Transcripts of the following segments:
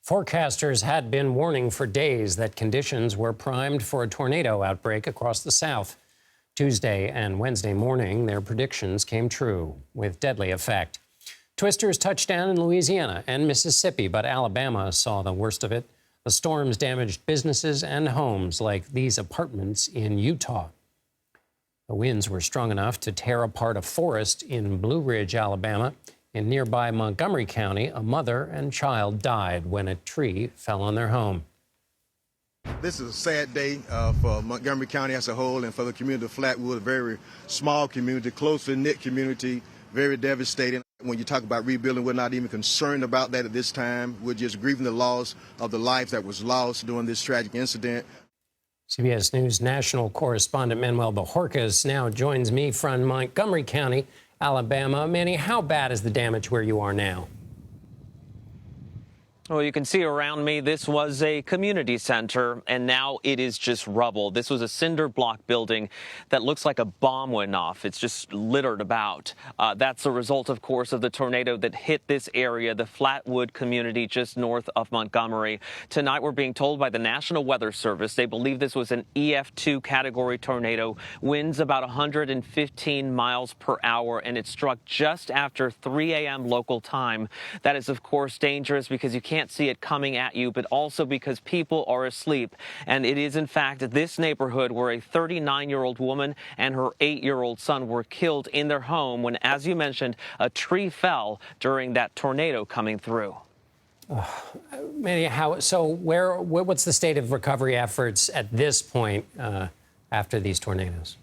Forecasters had been warning for days that conditions were primed for a tornado outbreak across the South. Tuesday and Wednesday morning, their predictions came true, with deadly effect. Twisters touched down in Louisiana and Mississippi, but Alabama saw the worst of it. The storms damaged businesses and homes like these apartments in Utah. The winds were strong enough to tear apart a forest in Blue Ridge, Alabama. In nearby Montgomery County, a mother and child died when a tree fell on their home. This is a sad day for Montgomery County as a whole and for the community of Flatwood, a very small community, closely knit community, very devastating. When you talk about rebuilding, we're not even concerned about that at this time. We're just grieving the loss of the life that was lost during this tragic incident. CBS News national correspondent Manuel Bojorquez now joins me from Montgomery County, Alabama. Manny, how bad is the damage where you are now? Well, you can see around me, this was a community center, and now it is just rubble. This was a cinder block building that looks like a bomb went off. It's just littered about. That's a result, of course, of the tornado that hit this area, the Flatwood community just north of Montgomery. Tonight, we're being told by the National Weather Service they believe this was an EF2 category tornado, winds about 115 miles per hour, and it struck just after 3 a.m. local time. That is, of course, dangerous because you can't see it coming at you, but also because people are asleep. And it is, in fact, this neighborhood where a 39-year-old woman and her 8-year-old son were killed in their home when, as you mentioned, a tree fell during that tornado coming through. Manny, what's the state of recovery efforts at this point after these tornadoes?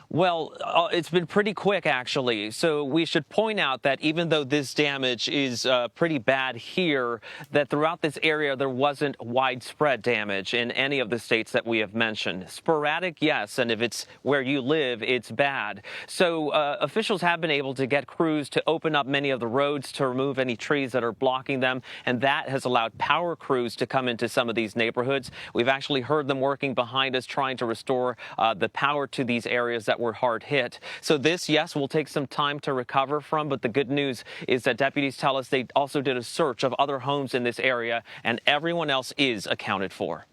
Well, it's been pretty quick, actually. So we should point out that even though this damage is pretty bad here, that throughout this area there wasn't widespread damage in any of the states that we have mentioned. Sporadic, yes, and if it's where you live, it's bad. So officials have been able to get crews to open up many of the roads to remove any trees that are blocking them, and that has allowed power crews to come into some of these neighborhoods. We've actually heard them working behind us trying to restore the power to these areas that were hard hit. So this, yes, will take some time to recover from, but the good news is that deputies tell us they also did a search of other homes in this area, and everyone else is accounted for.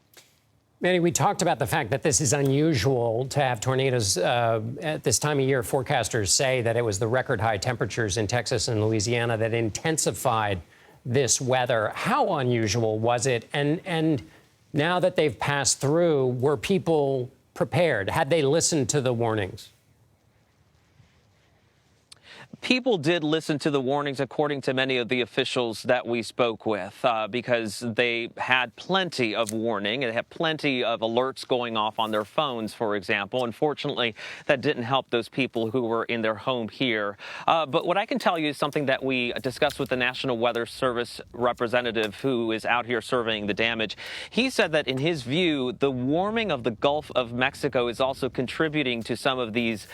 Manny, we talked about the fact that this is unusual to have tornadoes at this time of year. Forecasters say that it was the record high temperatures in Texas and Louisiana that intensified this weather. How unusual was it? And now that they've passed through, were people prepared? Had they listened to the warnings? People did listen to the warnings, according to many of the officials that we spoke with, because they had plenty of warning. They had plenty of alerts going off on their phones, for example. Unfortunately, that didn't help those people who were in their home here. But what I can tell you is something that we discussed with the National Weather Service representative who is out here surveying the damage. He said that in his view, the warming of the Gulf of Mexico is also contributing to some of these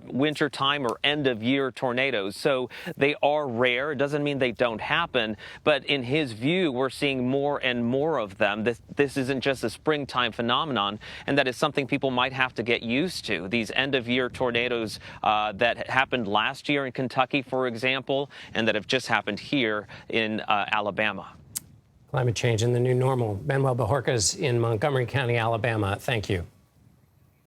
wintertime or end-of-year tornadoes. So they are rare. It doesn't mean they don't happen, but in his view, we're seeing more and more of them. This isn't just a springtime phenomenon, and that is something people might have to get used to. These end-of-year tornadoes that happened last year in Kentucky, for example, and that have just happened here in Alabama. Climate change and the new normal. Manuel Bojorquez in Montgomery County, Alabama. Thank you.